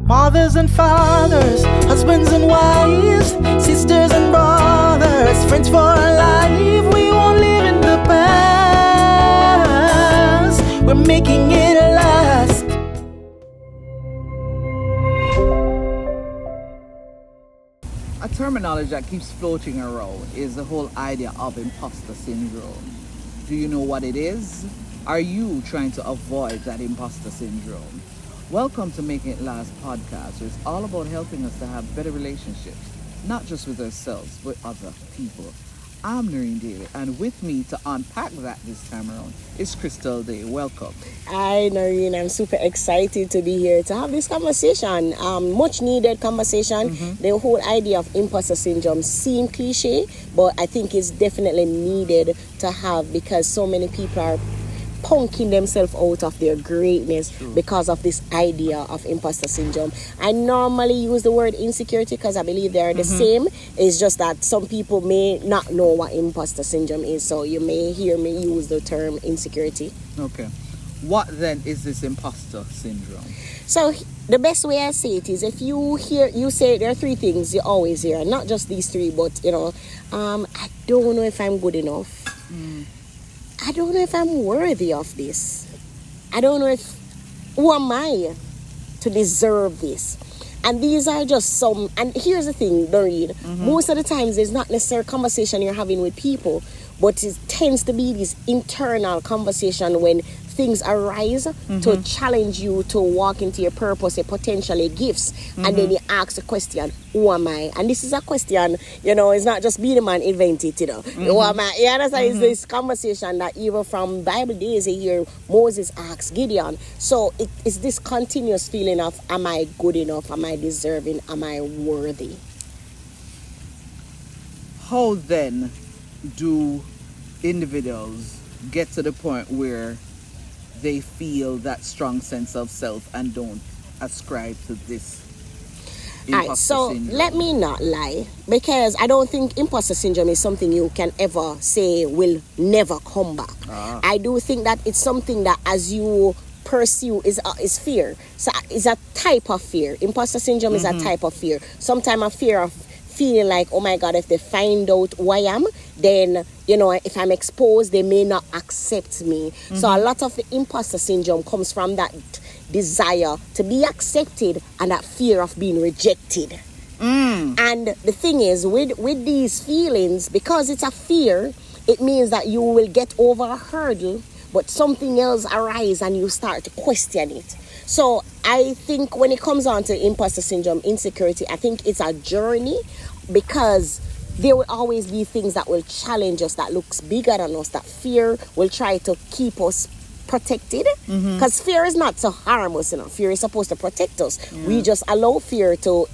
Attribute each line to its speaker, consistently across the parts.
Speaker 1: Mothers and fathers, husbands and wives, sisters and brothers, friends for life. We won't live in the past. We're making it last.
Speaker 2: A terminology that keeps floating around is the whole idea of imposter syndrome. Do you know what it is? Are you trying to avoid that imposter syndrome? Welcome to Making It Last podcast, where it's all about helping us to have better relationships, not just with ourselves, but other people. I'm Daye, and with me to unpack that this time around is Daye. Welcome.
Speaker 3: Hi, Noreen. I'm super excited to be here to have this conversation. Much needed conversation. The whole idea of imposter syndrome seems cliche, but I think it's definitely needed to have because so many people are punking themselves out of their greatness because of this idea of imposter syndrome. I normally use the word insecurity because I believe they are the same. It's just that some people may not know what imposter syndrome is, so you may hear me use the term insecurity.
Speaker 2: Okay. What then is this imposter syndrome?
Speaker 3: So the best way I say it is, if you say there are three things you always hear, not just these three, but I don't know if I'm good enough. I don't know if I'm worthy of this. I don't know who am I to deserve this? And these are just some, and here's the thing, Doreen, most of the times it's not necessarily a conversation you're having with people, but it tends to be this internal conversation when things arise to challenge you to walk into your purpose, your potential, your gifts, and then you ask the question, who am I? And this is a question, it's not just be the man invented, who am I? You understand? It's this conversation that even from Bible days you hear Moses ask Gideon. So it's this continuous feeling of, am I good enough? Am I deserving? Am I worthy?
Speaker 2: How then do individuals get to the point where they feel that strong sense of self and don't ascribe to this imposter syndrome?
Speaker 3: Let me not lie, because I don't think imposter syndrome is something you can ever say will never come back. I do think that it's something that as you pursue is fear. So it's a type of fear. Imposter syndrome is a type of fear. Sometimes a fear of feeling like, oh my God, if they find out who I am, then, if I'm exposed, they may not accept me. So a lot of the imposter syndrome comes from that desire to be accepted and that fear of being rejected. And the thing is, with these feelings, because it's a fear, it means that you will get over a hurdle, but something else arises and you start to question it. So I think when it comes on to imposter syndrome, insecurity, I think it's a journey, because there will always be things that will challenge us, that looks bigger than us, that fear will try to keep us protected, because fear is not to harm us. Fear is supposed to protect us. We just allow fear to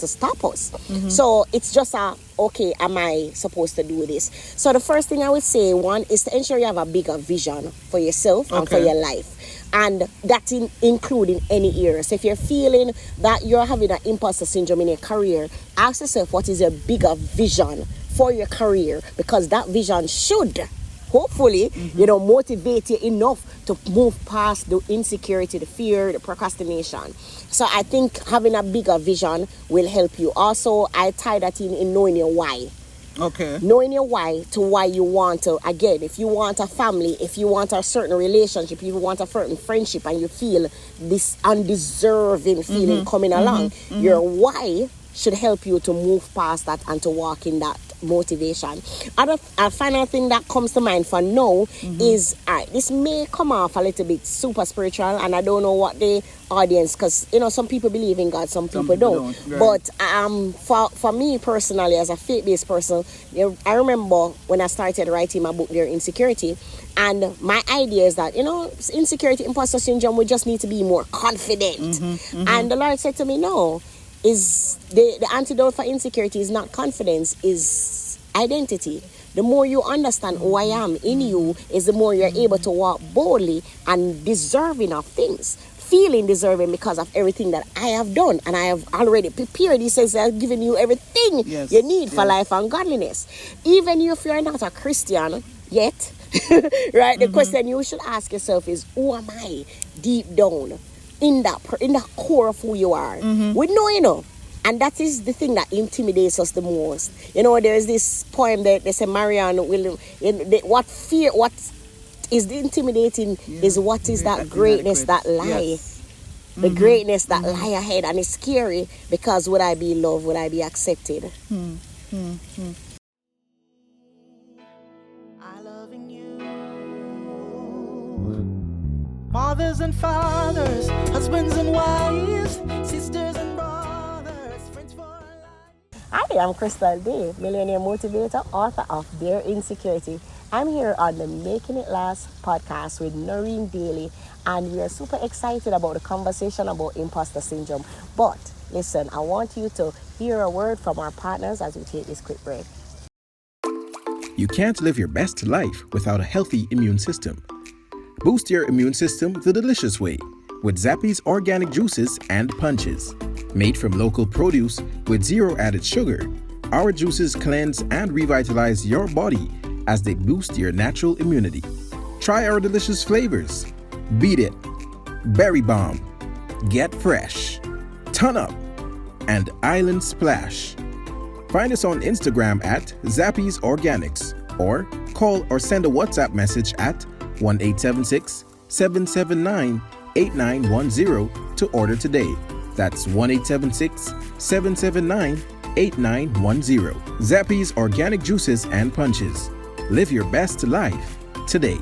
Speaker 3: stop us. So it's just okay, am I supposed to do this? So the first thing I would say, one, is to ensure you have a bigger vision for yourself and for your life. And that's including any area. So if you're feeling that you're having an imposter syndrome in your career, ask yourself, what is your bigger vision for your career? Because that vision should hopefully motivate you enough to move past the insecurity, the fear, the procrastination. So I think having a bigger vision will help you. Also, I tie that in knowing your why.
Speaker 2: Okay.
Speaker 3: Knowing your why to why you want to, again, if you want a family, if you want a certain relationship, if you want a certain friendship, and you feel this undeserving feeling coming along, your why should help you to move past that and to walk in that motivation. A final thing that comes to mind for now is, this may come off a little bit super spiritual, and I don't know what the audience, because some people believe in God, some people don't. Right. But for me personally, as a faith-based person, I remember when I started writing my book, Their Insecurity, and my idea is that insecurity, imposter syndrome, we just need to be more confident. And the Lord said to me, no, is the antidote for insecurity is not confidence, is identity. The more you understand who I am in you, is the more you're able to walk boldly and deserving of things, feeling deserving because of everything that I have done, and I have already prepared. He says I've given you everything you need for life and godliness. Even if you're not a Christian yet, right? The question you should ask yourself is, who am I deep down? in that core of who you are. We know, you know. And that is the thing that intimidates us the most. You know, there's this poem that they say Marianne will, what is the intimidating is what is that greatness that lie.
Speaker 2: Yes.
Speaker 3: The greatness that lie ahead, and it's scary because would I be loved? Would I be accepted?
Speaker 1: I loving you. Mothers and fathers, husbands and wives, sisters and brothers, friends for life.
Speaker 3: Hi, I'm Crystal Daye, millionaire motivator, author of Dare Insecurity. I'm here on the Making It Last podcast with Noreen Daly, and we are super excited about the conversation about imposter syndrome. But listen, I want you to hear a word from our partners as we take this quick break.
Speaker 4: You can't live your best life without a healthy immune system. Boost your immune system the delicious way with Zappy's organic juices and punches. Made from local produce with zero added sugar, our juices cleanse and revitalize your body as they boost your natural immunity. Try our delicious flavors: Beat It, Berry Bomb, Get Fresh, Ton Up, and Island Splash. Find us on Instagram at Zappy's Organics, or call or send a WhatsApp message at 1-876-779-8910 to order today. That's 1-876-779-8910. Zappy's Organic Juices and Punches. Live your best life today.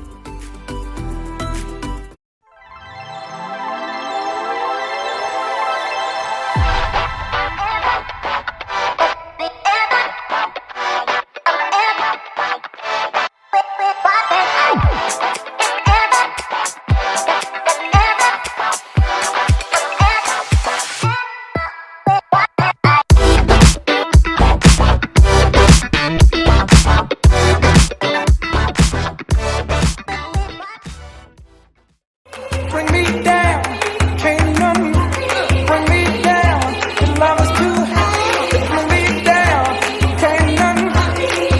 Speaker 1: Bring me down, can't none bring me down. Your love is too high. Bring me down, can't none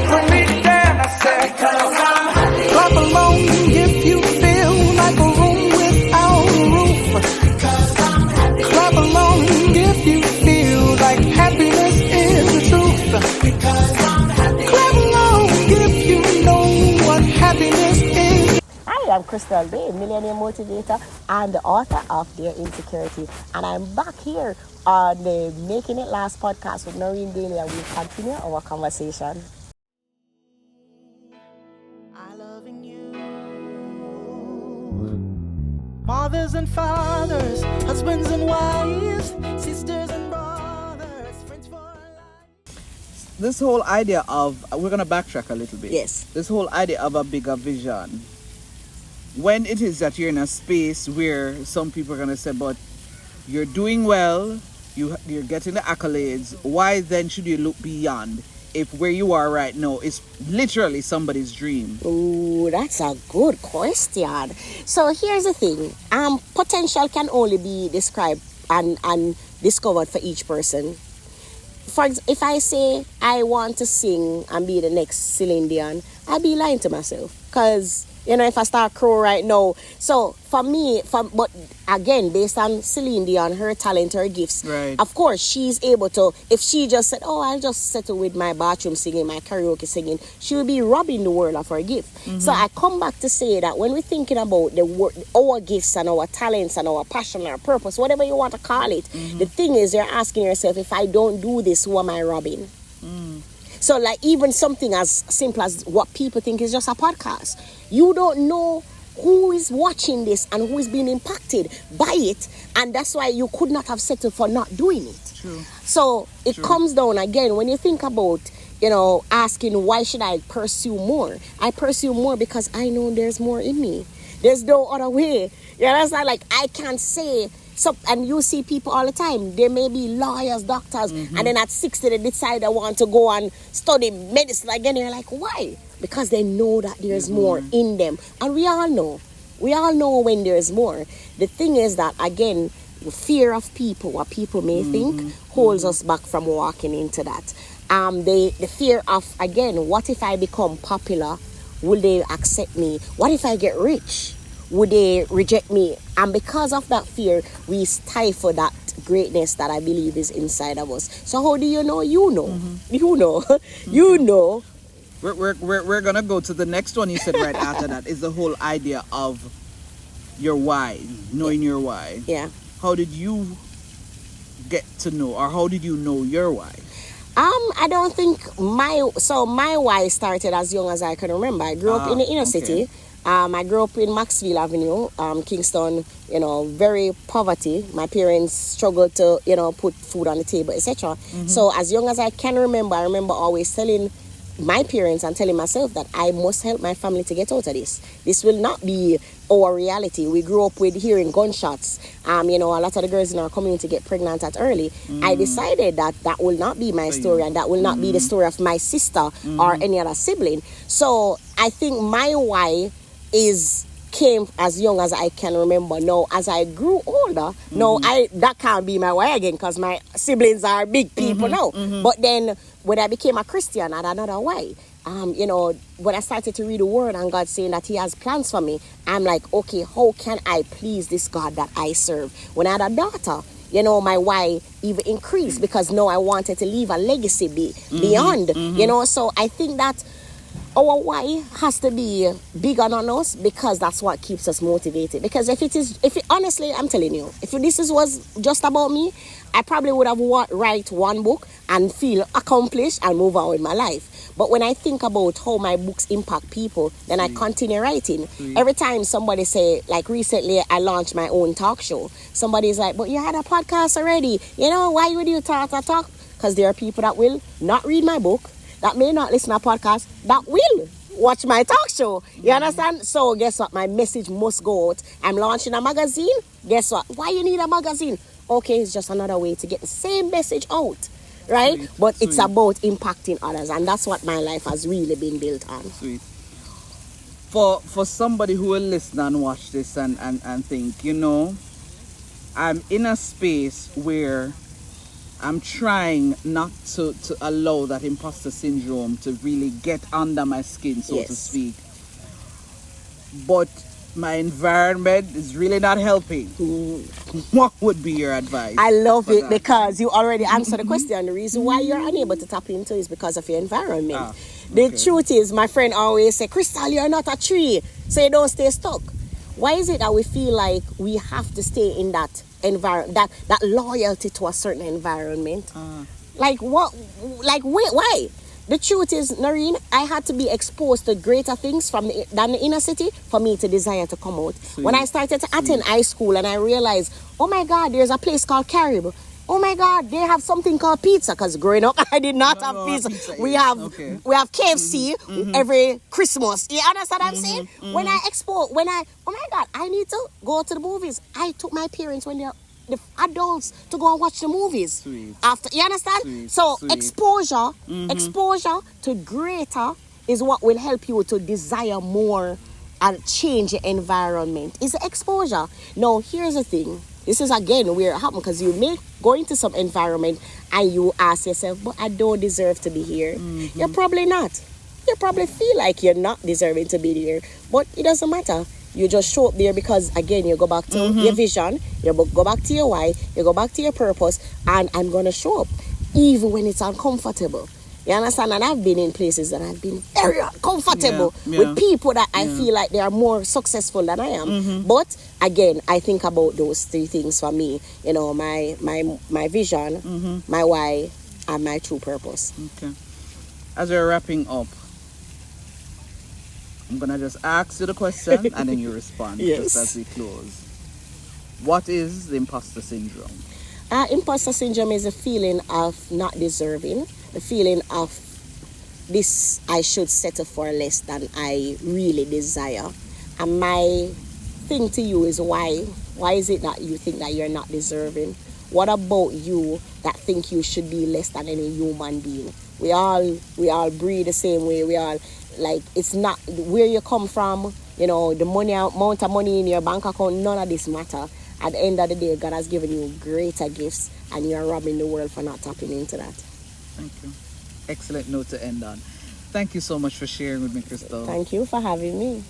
Speaker 1: bring me down. I said, clap along if you feel like a room without a roof. Clap along if you feel like happiness is the truth. Clap along if you know what happiness is.
Speaker 3: Hi, I'm Crystal Daye, millionaire motivator and the author of Dare Insecurity. And I'm back here on the Making It Last podcast with Noreen Daly, and we'll continue our conversation.
Speaker 1: I loving you. Mothers and fathers, husbands and wives, sisters and brothers, friends for life.
Speaker 2: This whole idea of, we're going to backtrack a little bit.
Speaker 3: Yes.
Speaker 2: This whole idea of a bigger vision. When it is that you're in a space where some people are going to say, but you're doing well, you're getting the accolades, why then should you look beyond if where you are right now is literally somebody's dream?
Speaker 3: Ooh, that's a good question. So here's the thing. Potential can only be described and discovered for each person. If I say I want to sing and be the next Celine Dion, I'd be lying to myself. Because, you know, if I start crow right now. So for me, but again, based on Celine Dion, her talent, her gifts,
Speaker 2: Right.
Speaker 3: of course, she's able to, if she just said, oh, I'll just settle with my bathroom singing, my karaoke singing, she will be robbing the world of her gift. So I come back to say that when we're thinking about our gifts and our talents and our passion, our purpose, whatever you want to call it, the thing is, you're asking yourself, if I don't do this, who am I robbing? So like even something as simple as what people think is just a podcast. You don't know who is watching this and who is being impacted by it. And that's why you could not have settled for not doing it.
Speaker 2: True.
Speaker 3: So it comes down again, when you think about, you know, asking why should I pursue more? I pursue more because I know there's more in me. There's no other way. You understand? Like I can't say... So, and you see people all the time, they may be lawyers, doctors, and then at 60 they decide they want to go and study medicine again. You're like, why? Because they know that there's more in them. And we all know when there's more. The thing is that, again, the fear of people, what people may think, holds us back from walking into that. The fear of, again, what if I become popular? Will they accept me? What if I get rich? would they reject me? And because of that fear, we stifle that greatness that I believe is inside of us. So how do you know? You know. You know. You know.
Speaker 2: We're gonna go to the next one you said right after that is the whole idea of your why, knowing your why.
Speaker 3: Yeah.
Speaker 2: How did you get to know, or how did you know your why?
Speaker 3: I don't think my why started as young as I can remember. I grew up in the inner city. I grew up in Maxfield Avenue, Kingston, very poverty. My parents struggled to, put food on the table, etc. So as young as I can remember, I remember always telling my parents and telling myself that I must help my family to get out of this. This will not be our reality. We grew up with hearing gunshots. A lot of the girls in our community get pregnant at early. I decided that will not be my story, and that will not be the story of my sister or any other sibling. So I think my why came as young as I can remember. Now, as I grew older, that can't be my why again, because my siblings are big people now. But then when I became a Christian, I had another why. When I started to read the word and God saying that he has plans for me, I'm like, okay, how can I please this God that I serve? When I had a daughter, my why even increased, because now I wanted to leave a legacy beyond, so I think that our why has to be bigger on us, because that's what keeps us motivated. Because honestly, I'm telling you, if this was just about me, I probably would have write one book and feel accomplished and move on with my life. But when I think about how my books impact people, then I continue writing. Every time somebody say, like recently I launched my own talk show, somebody's like, but you had a podcast already. Why would you talk? Because there are people that will not read my book, that may not listen to a podcast, that will watch my talk show. You understand? So guess what? My message must go out. I'm launching a magazine. Guess what? Why you need a magazine? Okay, it's just another way to get the same message out. Right? But it's about impacting others. And that's what my life has really been built on.
Speaker 2: Sweet. For somebody who will listen and watch this and think, I'm in a space where I'm trying not to allow that imposter syndrome to really get under my skin, so to speak. But my environment is really not helping. What would be your advice?
Speaker 3: I love it because you already answered the question. The reason why you're unable to tap into is because of your environment. The truth is, my friend always say, Crystal, you're not a tree, so you don't stay stuck. Why is it that we feel like we have to stay in that environment, that loyalty to a certain environment? Like what? Like why? The truth is, Noreen, I had to be exposed to greater things than the inner city for me to desire to come out. When I started to attend high school and I realized, oh my God, there's a place called Carib. Oh my God, they have something called pizza. Because growing up, I did not have pizza. We have KFC every Christmas. You understand what I'm saying? When oh my God, I need to go to the movies. I took my parents when they're the adults to go and watch the movies. After, you understand? Exposure to greater is what will help you to desire more and change your environment. It's exposure. Now, here's the thing. This is again where it happens, because you may go into some environment and you ask yourself, but I don't deserve to be here. You're probably not. You probably feel like you're not deserving to be here, but it doesn't matter. You just show up there because, again, you go back to your vision, you go back to your why, you go back to your purpose, and I'm going to show up even when it's uncomfortable. You understand? And I've been in places that I've been very uncomfortable with people that I feel like they are more successful than I am. But again, I think about those three things for me. My vision, my why, and my true purpose.
Speaker 2: Okay. As we're wrapping up, I'm gonna just ask you the question and then you respond just as we close. What is the imposter syndrome?
Speaker 3: Imposter syndrome is a feeling of not deserving, the feeling of this I should settle for less than I really desire. And my thing to you is why is it that you think that you're not deserving? What about you that think you should be less than any human being? We all breathe the same way. We all, like, it's not where you come from, the amount of money in your bank account, none of this matter. At the end of the day, God has given you greater gifts and you're robbing the world for not tapping into that.
Speaker 2: Thank you. Excellent note to end on. Thank you so much for sharing with me, Crystal.
Speaker 3: Thank you for having me.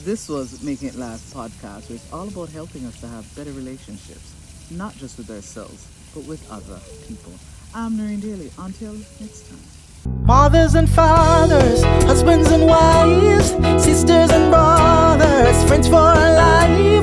Speaker 2: This was Making It Last podcast, where it's all about helping us to have better relationships, not just with ourselves, but with other people. I'm Noreen Daly. Until next time.
Speaker 1: Mothers and fathers, husbands and wives, sisters and brothers, friends for life.